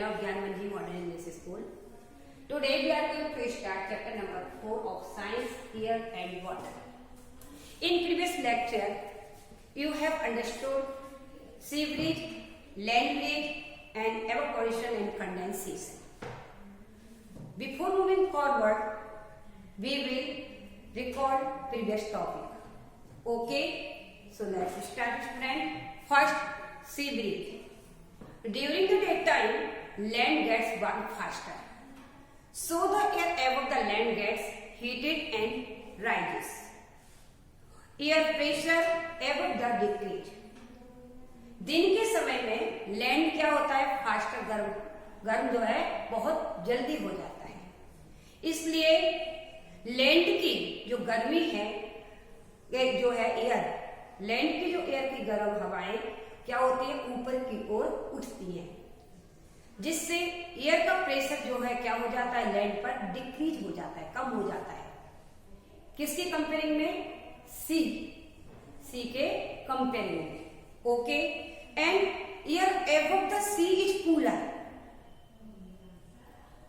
of Gyanmanji Modern English School. Today we are going to start chapter number 4 of Science, Air and Water. In previous lecture, you have understood sea breeze, land breeze and evaporation and condensation. Before moving forward, we will record previous topic. Okay, so let's start, student. First, sea breeze. During the daytime, land gets warm faster. So the air above the land gets heated and rises. Air pressure above the decrease. दिन के समय में land क्या होता है? Faster गर्म जो है बहुत जल्दी हो जाता है. इसलिए लैंड की जो गर्मी है, जो है एयर, लैंड की जो एयर की गर्म हवाएं क्या होती है? ऊपर की ओर उठती है, जिससे एयर का प्रेशर जो है क्या हो जाता है? लैंड पर डिक्रीज हो जाता है, कम हो जाता है. किसके कंपेयरिंग में? सी के कंपेयरिंग में. Okay, and air above the sea is cooler.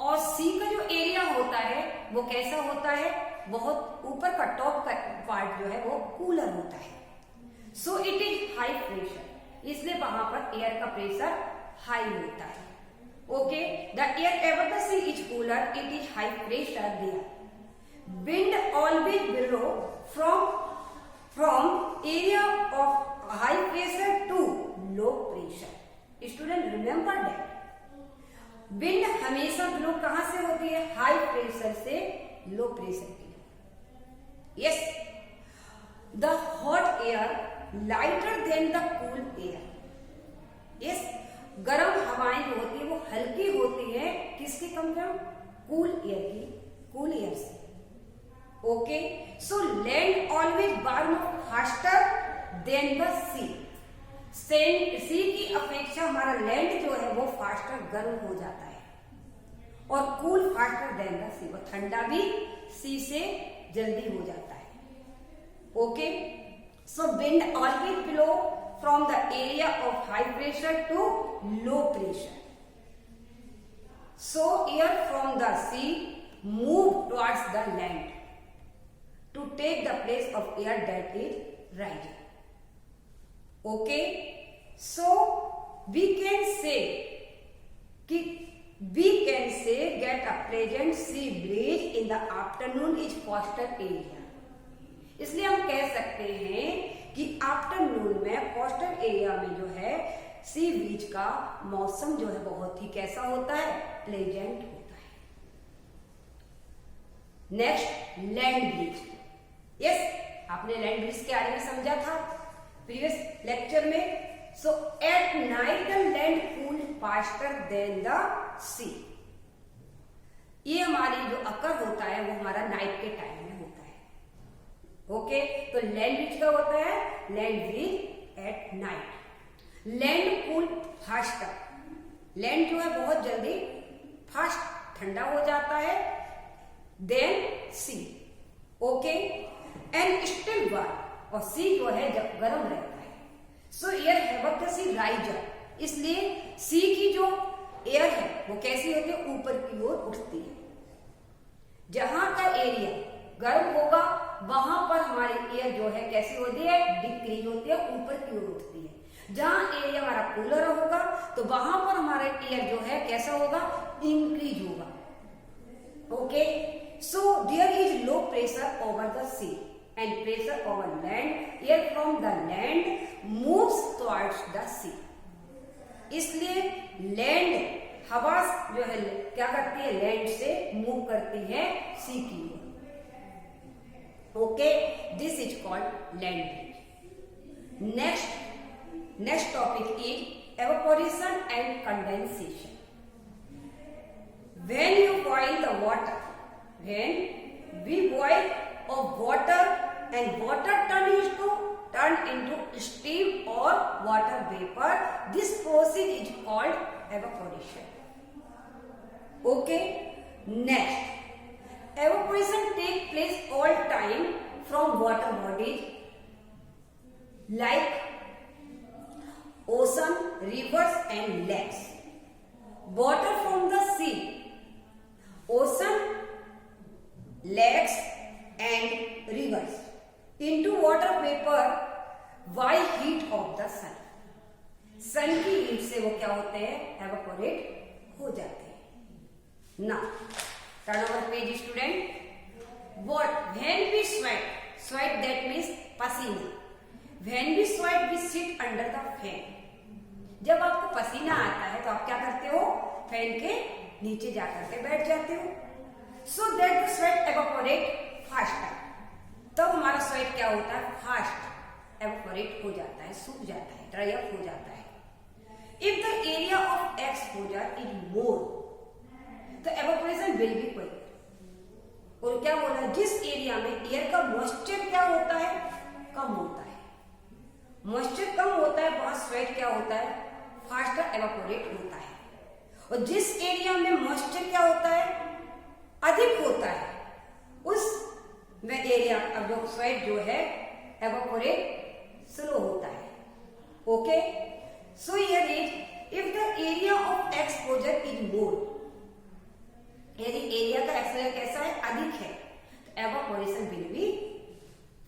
और सी का जो एरिया होता है वो कैसा होता है? बहुत ऊपर का टॉप का पार्ट जो है वो कूलर होता है. So it is high pressure, इसलिए वहां पर एयर का प्रेशर हाई होता है. Okay, the air above the sea is cooler, it is high pressure there. Wind always blow from area of high pressure to low pressure. Student remember that wind हमेशा blow कहां से होती है? High pressure से low pressure की. Yes, the hot air lighter than the cool air. Yes, गर्म हवाएं जो होती है वो हल्की होती है किसके कंपेयर? कूल एयर की, कूल एयर से. Okay, so land always warm faster than the sea. Sea की अपेक्षा हमारा लैंड जो है वो फास्टर गर्म हो जाता है, और कूल फास्टर देन द सी, वो ठंडा भी सी से जल्दी हो जाता है. Okay, so wind always blow from the area of high pressure to low pressure. So air from the sea move towards the land to take the place of air that is rising. Okay, so we can say get a pleasant sea breeze in the afternoon is coastal area. इसलिए हम कह सकते हैं कि afternoon में coastal area में जो है सी ब्रीज का मौसम जो है बहुत ही कैसा होता है? प्लेजेंट होता है. Next, land breeze. यस, आपने लैंड ब्रीज के बारे में समझा था प्रीवियस लेक्चर में. So at night the land cool faster than the sea. ये हमारी जो अकर होता है वो हमारा नाइट के टाइम में होता है. ओके, तो लैंड ब्रीज का होता है land breeze at night. Land cool faster, land जो है बहुत जल्दी फास्ट ठंडा हो जाता है then sea. Okay, and still warm, और सी जो है जब गर्म रहता है. So air above the sea riser, इसलिए सी की जो एयर है वो कैसी होती है? ऊपर की ओर उठती है. जहां का एरिया गर्म होगा वहां पर हमारी एयर जो है कैसी होती है? डिक्रीज होती है, ऊपर की ओर उठती है. जहां एरिया हमारा कूलर होगा तो वहां पर हमारा एयर जो है कैसा होगा? इंक्रीज होगा. Okay, so there is low pressure over the sea and pressure over land. Air from the land moves towards the sea. इसलिए लैंड हवा जो है क्या करती है? लैंड से मूव करती है सी की ओर. Okay, this is called land breeze. Next topic is evaporation and condensation. When you boil the water, when we boil of water and water turn into steam or water vapor, this process is called evaporation. Okay, next. Evaporation takes place all time from water bodies like ocean, rivers and lakes. Water हो जाते हैं ना। Turn over page student. What when we sweat, sweat that means पसीना। When we sweat we sit under the fan. जब आपको पसीना आता है तो आप क्या करते हो, फैन के नीचे जाकर के बैठ जाते हो। So that the sweat evaporate faster. तब हमारा स्वेट क्या होता है, फास्ट एवापोरेट हो जाता है, सूख जाता है, ड्राई अप हो जाता है। If the area of exposure is more तो एवापोरेशन विल बी क्विक। और क्या बोला, जिस एरिया में एयर का मॉइस्चर क्या होता है, कम होता है, मॉइस्चर कम होता है, वहां स्वेट क्या होता है, फास्टर एवापोरेट होता है। और जिस एरिया में मॉइस्चर क्या होता है, अधिक होता है, उस में एरिया अब जो स्वेट जो है एवापोरेट स्लो होता है। Okay, so here is if the area of exposure is more, यदि एरिया का एक्सपोजर कैसा है, अधिक है, तो एवापोरेशन विल बी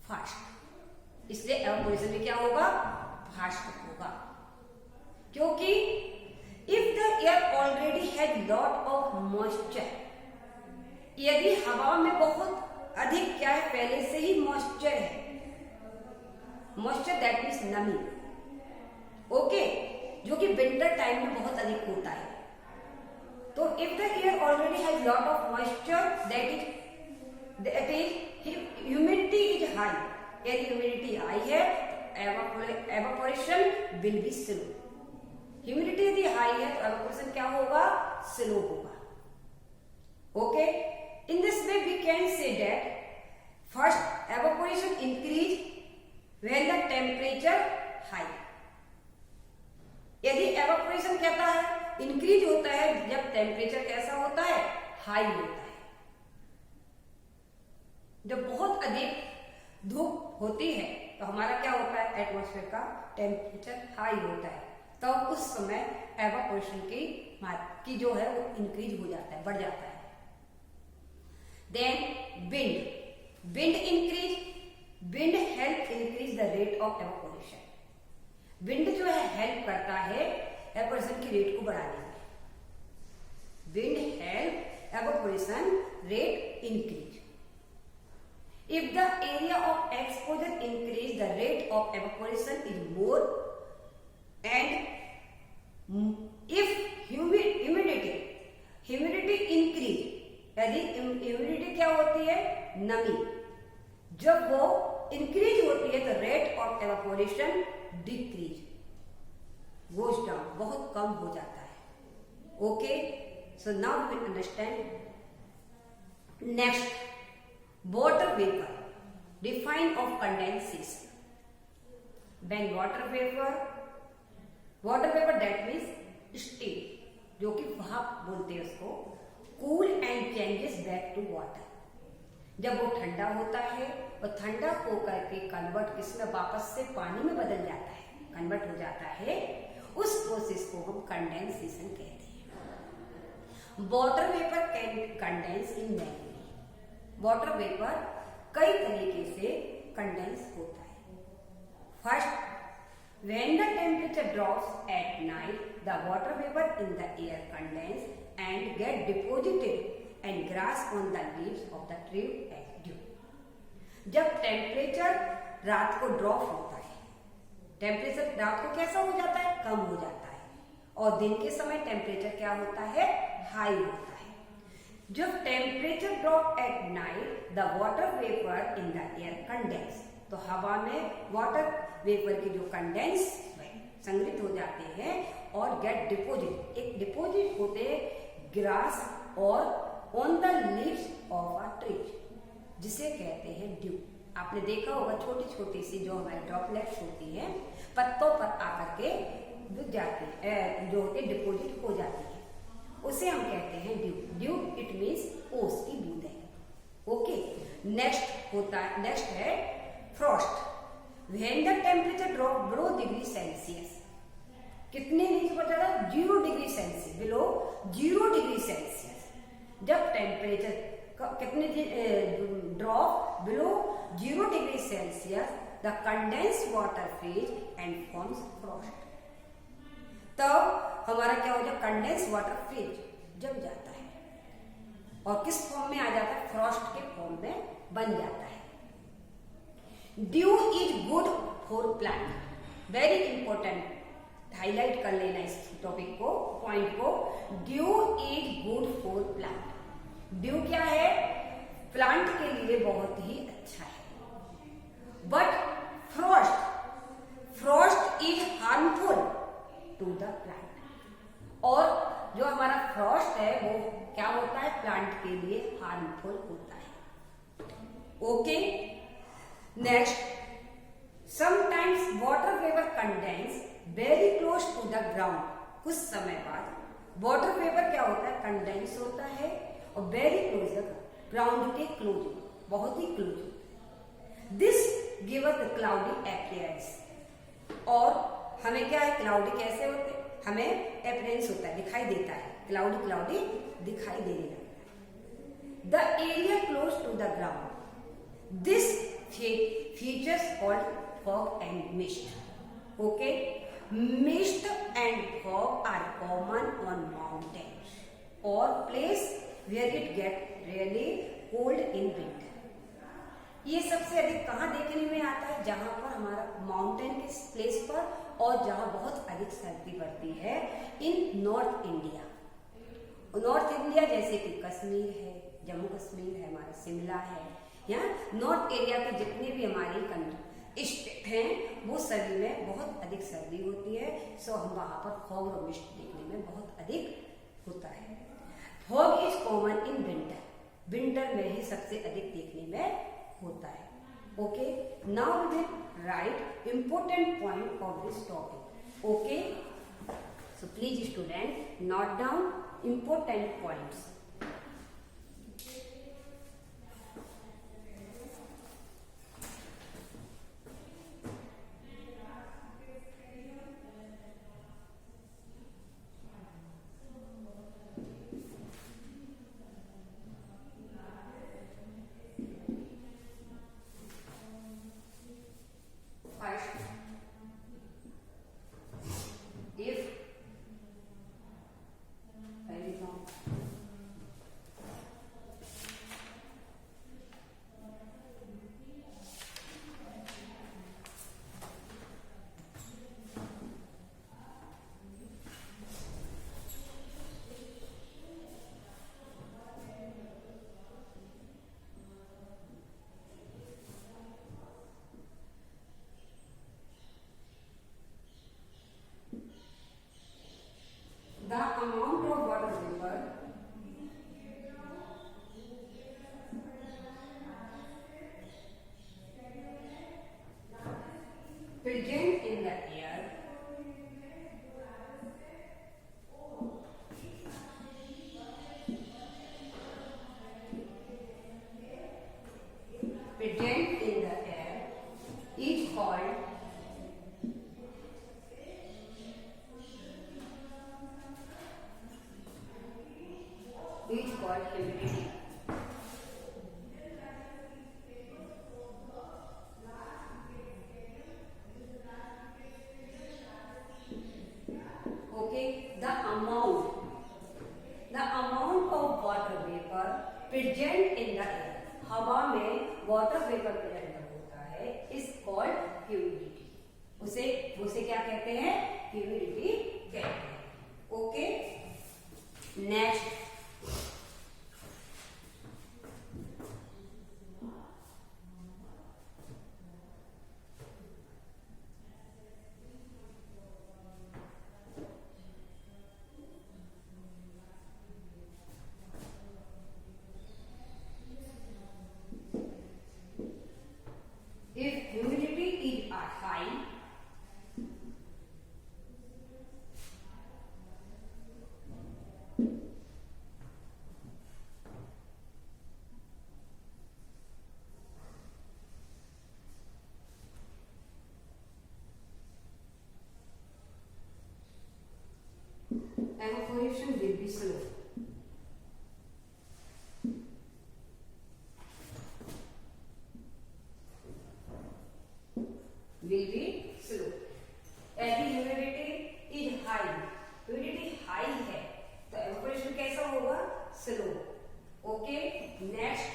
फास्ट। इसलिए एवापोरेशन भी क्या होगा, फास्ट होगा। क्योंकि if the air already has lot of moisture, यदि हवा में बहुत अधिक क्या है, पहले से ही मॉइस्चर है, मॉइस्चर दैट मीन्स नमी, ओके, जो कि विंटर टाइम में बहुत अधिक होता है। तो if the air already has lot of moisture that is humidity is high, यदि ह्यूमिडिटी हाई है तो evaporation will be slow. Humidity यदि हाई है तो एवापोरेशन क्या होगा, स्लो होगा। Okay, in this way we can say that first evaporation increase when the temperature high। यदि evaporation कहता है इंक्रीज होता है जब टेम्परेचर कैसा होता है, हाई होता है। जब बहुत अधिक धूप होती है तो हमारा क्या होता है, एटमॉस्फेयर का टेम्परेचर हाई होता है, तो उस समय एवापोरेशन की जो है वो इंक्रीज हो जाता है, बढ़ जाता है। Then wind increase, wind help increase the rate of evaporation। wind जो है हेल्प करता है evaporation की रेट को बढ़ाने में। wind help evaporation rate increase। if the area of exposure increase, the rate of evaporation is more, and if humidity increase, यदि humidity क्या होती है, नमी, जब वो इंक्रीज होती है तो rate of evaporation decrease, goes down, बहुत कम हो जाता है। Okay, so now we will understand. Next, water vapour, define of condensation. When water vapour that means steam, जो कि भाप बोलते हैं उसको, cool and changes back to water. जब वो ठंडा होता है और ठंडा होकर के कन्वर्ट किसमें, वापस से पानी में बदल जाता है, कन्वर्ट हो जाता है, उस प्रोसेस को हम कंडेंसेशन कहते हैं। Water vapour can condense in many way. Water vapour कई तरीके से कंडेंस होता है। First, when the temperature drops at night, the water vapor in the air condense and get deposited and grasp on the leaves of the tree as dew। जब temperature रात को drop होता है, टेम्परेचर रात को कैसा हो जाता है, कम हो जाता है, और दिन के समय टेम्परेचर क्या होता है, हाई होता है। जब temperature drop eight night, the water vapour in the air condense, तो हवा में वाटर वेपर के जो कंडेंस संग्रहित हो जाते हैं और गेट डिपोजिट, एक डिपोजिट होते ग्रास और on the leaves of a tree, जिसे कहते हैं ड्यू। आपने देखा होगा छोटी छोटी सी जो हमारी ड्रॉपलेट्स होती हैं पत्तों पर आकर के रुक जाती है, जो होती डिपोजिट हो जाती है, उसे हम कहते हैं ड्यू। ड्यू इट मीन्स ओस की बूंदें। ओके, नेक्स्ट है frost. When the temperature drop below degree Celsius, कितने नीचे पर जाता है, 0 degree Celsius, below 0 degree Celsius. जब टेम्परेचर कितने drop below 0 degree Celsius, the condense water freeze and forms frost. तब हमारा क्या हो जाए, कंडेंस वाटर फ्रीज जम जाता है और किस फॉर्म में आ जाता है, फ्रॉस्ट के फॉर्म में बन जाता है। Dew is good for plant, very important, highlight कर लेना इस टॉपिक को, पॉइंट को। Dew is good for plant, dew क्या है, प्लांट के लिए बहुत ही अच्छा है। But frost, frost is harmful to the plant, और जो हमारा फ्रॉस्ट है वो क्या होता है, प्लांट के लिए हार्मफुल होता है। Okay, next, sometimes water vapour condense very close to the ground, कुछ समय बाद वाटर वेपर क्या होता है, कंडेंस होता है और वेरी क्लोज द ग्राउंड के क्लोज, बहुत ही close. This give us the cloudy appearance, और हमें क्या है, क्लाउडी कैसे होते हैं, हमें अपीयरेंस होता है, दिखाई देता है, क्लाउडी क्लाउडी दिखाई देने लगता है। The area close to the ground, this features called fog and mist. Okay, mist and fog are common on mountains और place where it get really cold in winter. ये सबसे अधिक कहाँ देखने में आता है, जहां पर हमारा माउंटेन के प्लेस पर और जहां बहुत अधिक सर्दी पड़ती है, इन नॉर्थ इंडिया। नॉर्थ इंडिया जैसे कि कश्मीर है, जम्मू कश्मीर है, हमारा शिमला है, या नॉर्थ एरिया के जितने भी हमारी स्टेट हैं वो सभी में बहुत अधिक सर्दी होती है। सो हम वहां पर फॉग और मिस्ट देखने में बहुत अधिक होता है। Fog is common in winter, winter में ही सबसे अधिक देखने में होता है। Okay, now we will write important point of this topic. Okay, so please student note down important points. The amount of water vapor present in the air is called humidity. Okay, the amount of water vapor present in the air, हवा में water vapor present होता है, is called humidity. उसे क्या कहते हैं, humidity कहते हैं. Okay, next. If humidity is high, evaporation will be slow. Will be slow. As the humidity is high, humidity slow. Okay, next.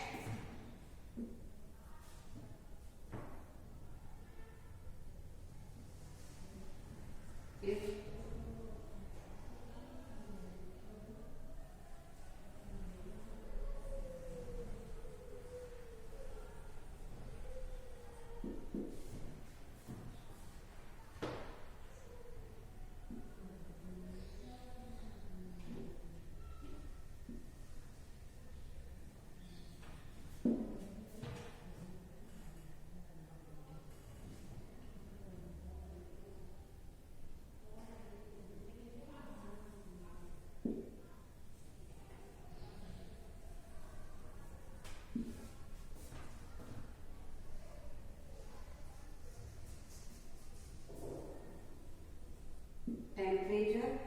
Temperature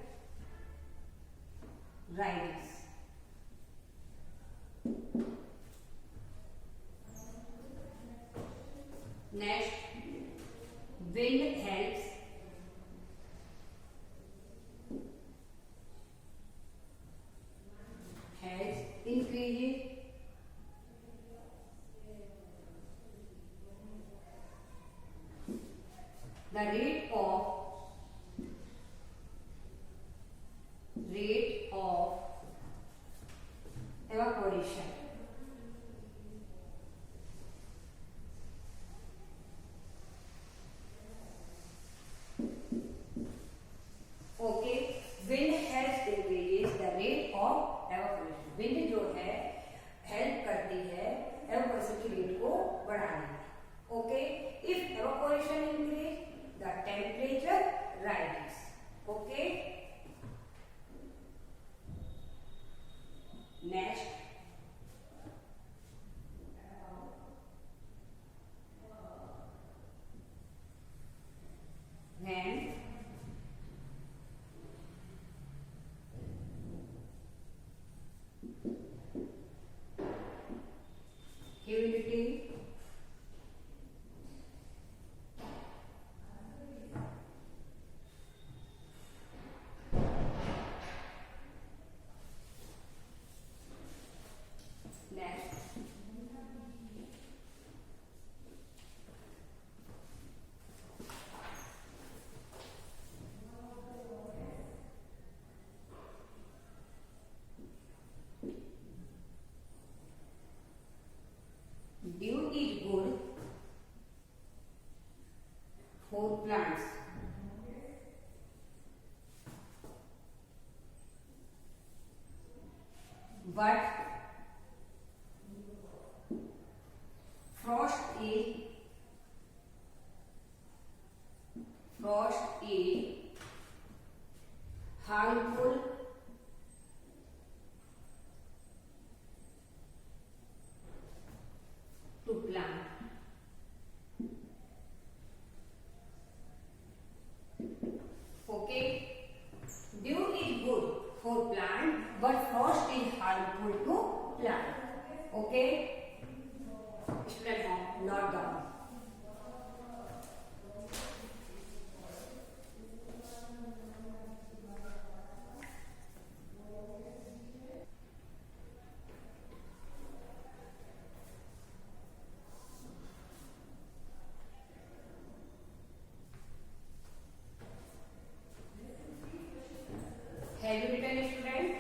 rises. Next, wind helps. Has increases. The rate of evaporation. Okay, wind helps increases the rate of evaporation. Wind जो है help करती है evaporation की rate को बढ़ाने में. Okay, if evaporation increase the temperature rises. Okay, next. When humidity next. Dew is good for plants. But frost is harmful to plant. Okay, dew is good for plant, but frost is harmful to plant. Okay, student, note down. Have you written, student?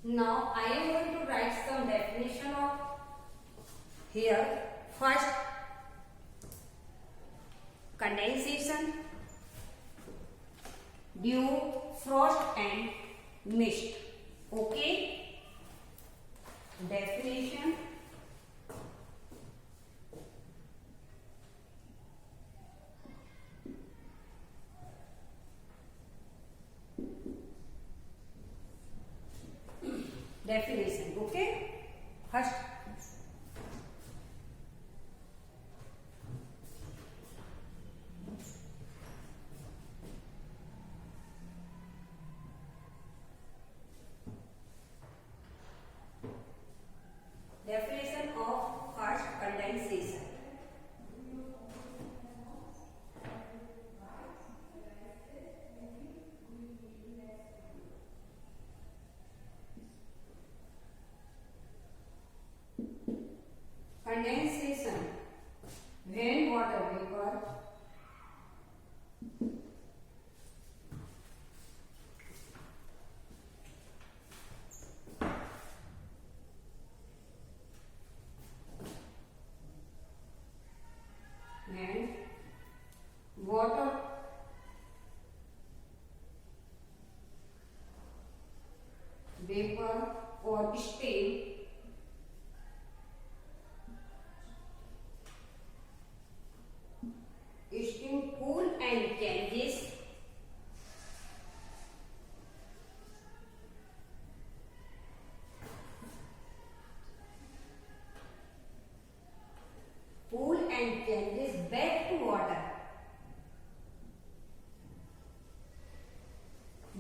Now I am going to write some definition of here. First, condensation, dew, frost and mist. Okay, definition. Definition. Okay, first,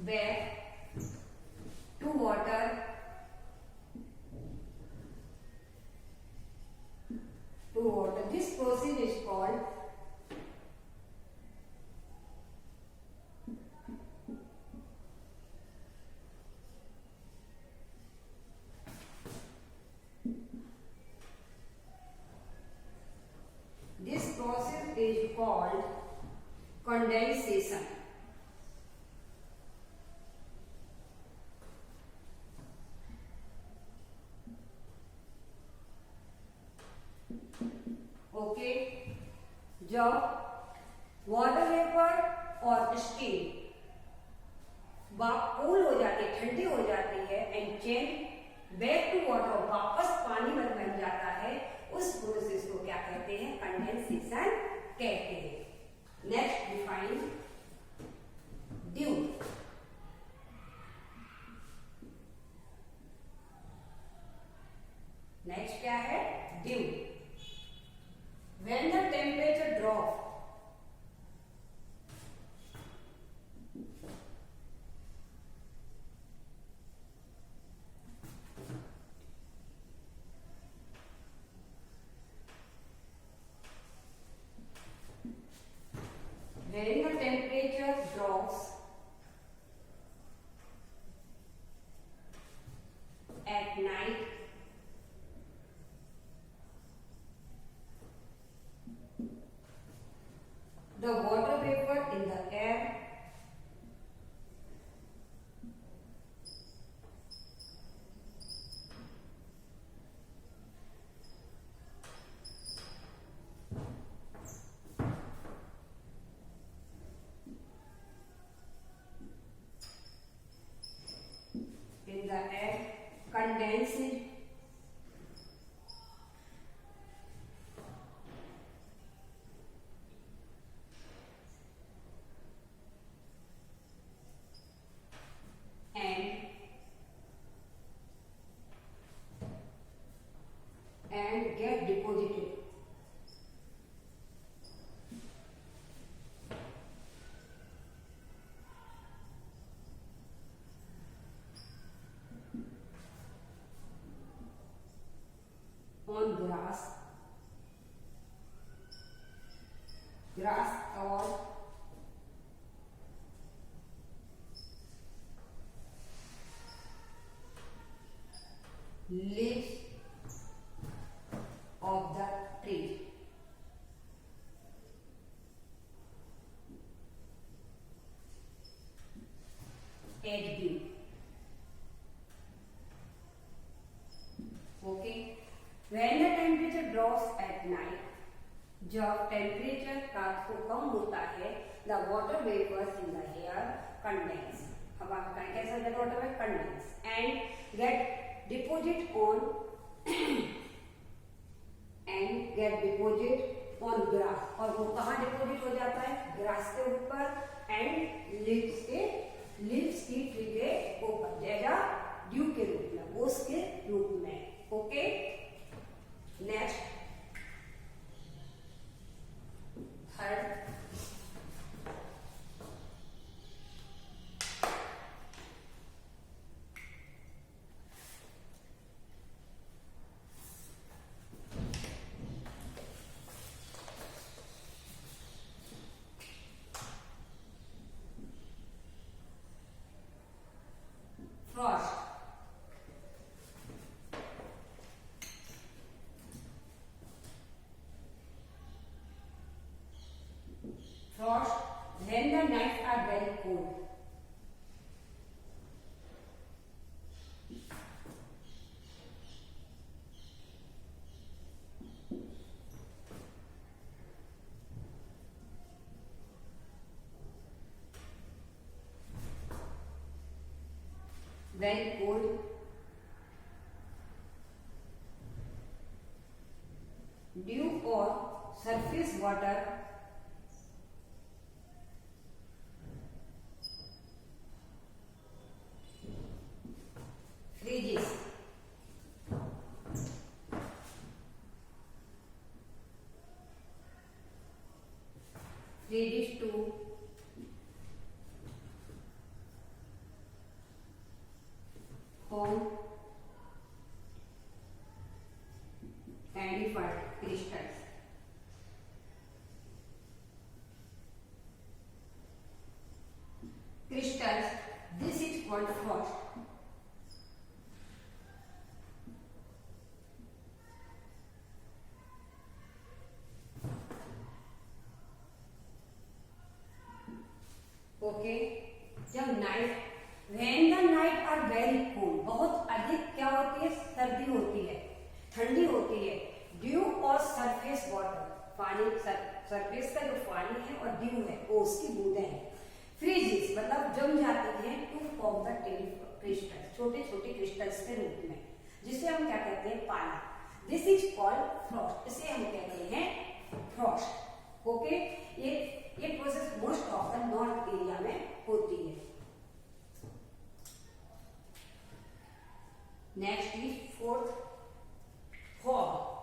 back to water This process is called condensation. Okay, जब water vapour और steam cool हो जाती है, ठंडी हो जाती है and change back to water, वापस पानी में बन जाता है, उस प्रोसेस को क्या कहते हैं? कंडेंसेशन कहते हैं. Next define due. नेक्स्ट क्या है? Due. When the temperature drops, at night, the water vapor in the air condenses and get deposited on grass or leaves of the tree. At dew. Okay. When the temperature drops at night, जब temperature रात को कम होता है, the water vapors in the air condense. अब आप कैसे हो जाता water vapour? Condense and get deposit on grass. और वो कहाँ डिपोजिट हो जाता है? ग्रास के ऊपर एंड लीव्स की ट्री के ऊपर, जैसा ड्यू के रूप में, ओस के रूप में. Okay. Next third frost. Frost when the nights are very cold. Very cold. Dew or surface water freezes. Freezes to called frost. Okay, जब night, when the night are very cold, बहुत अधिक क्या होती है, सर्दी होती है, ठंडी होती है, ड्यू और सरफेस वाटर, पानी सरफेस का जो पानी है और ड्यू है वो उसकी बूंदें हैं, फ्रीजेस मतलब जम जाती हैं to form the tiny crystal, छोटे छोटे क्रिस्टल्स के रूप में, जिसे हम क्या कहते हैं, पानी। दिस इज कॉल्ड फ्रॉस्ट, इसे हम कहते हैं फ्रॉस्ट। ओके, ये process most of the north area में होती है। Next is fourth, fog.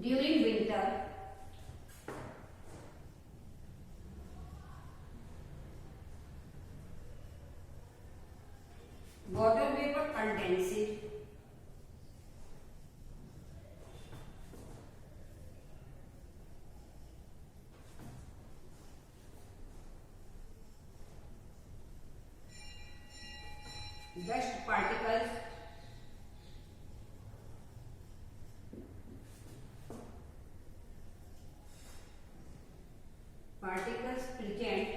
During winter, water vapor condenses dust particles present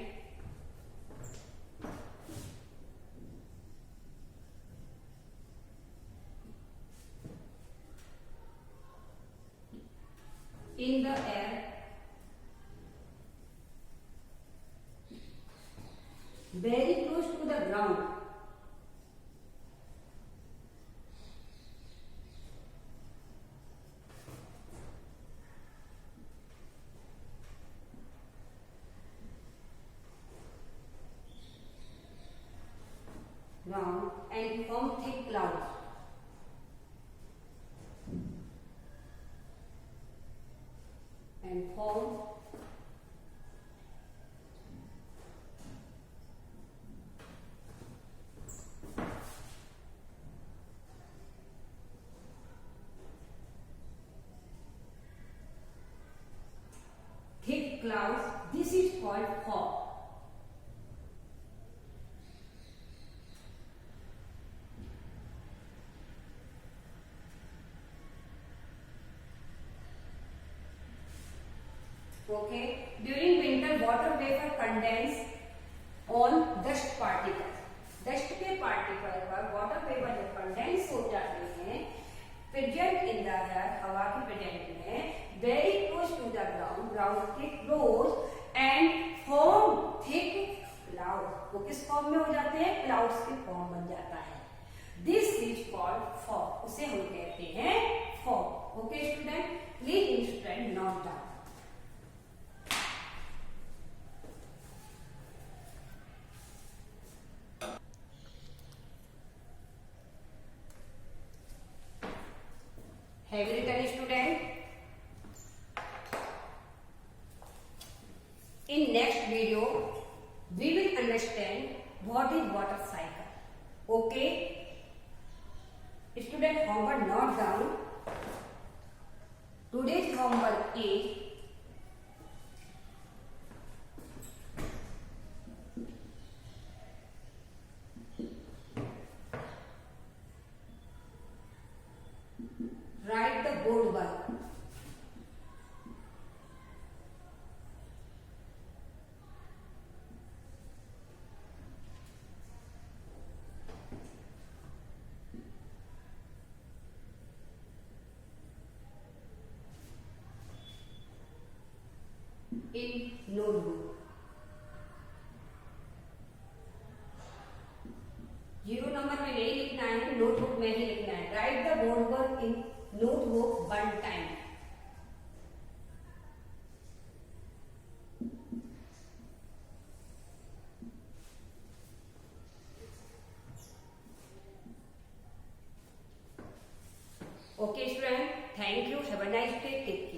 in the air very close to the ground, and form thick clouds. And form thick clouds. This is called fog. Okay, during winter water vapor condense on dust particles. Dust के particle पर water vapour जब condense हो जाते हैं, present in the air, हवा के present में, very close to the ground, ground के close, and form thick cloud. वो किस फॉर्म में हो जाते हैं, क्लाउड्स के फॉर्म बन जाता है। दिस इज कॉल्ड फॉग, उसे हम कहते हैं fog. Okay student, please student note down. Have you written, student? In next video, we will understand what is water cycle. Okay? Student, homework note down. Today's homework is write the board work. In notebook. 0 नंबर में नहीं लिखना है, notebook में ही लिखना है। Write the board work in notebook one time. Thank you, have a nice day, take care.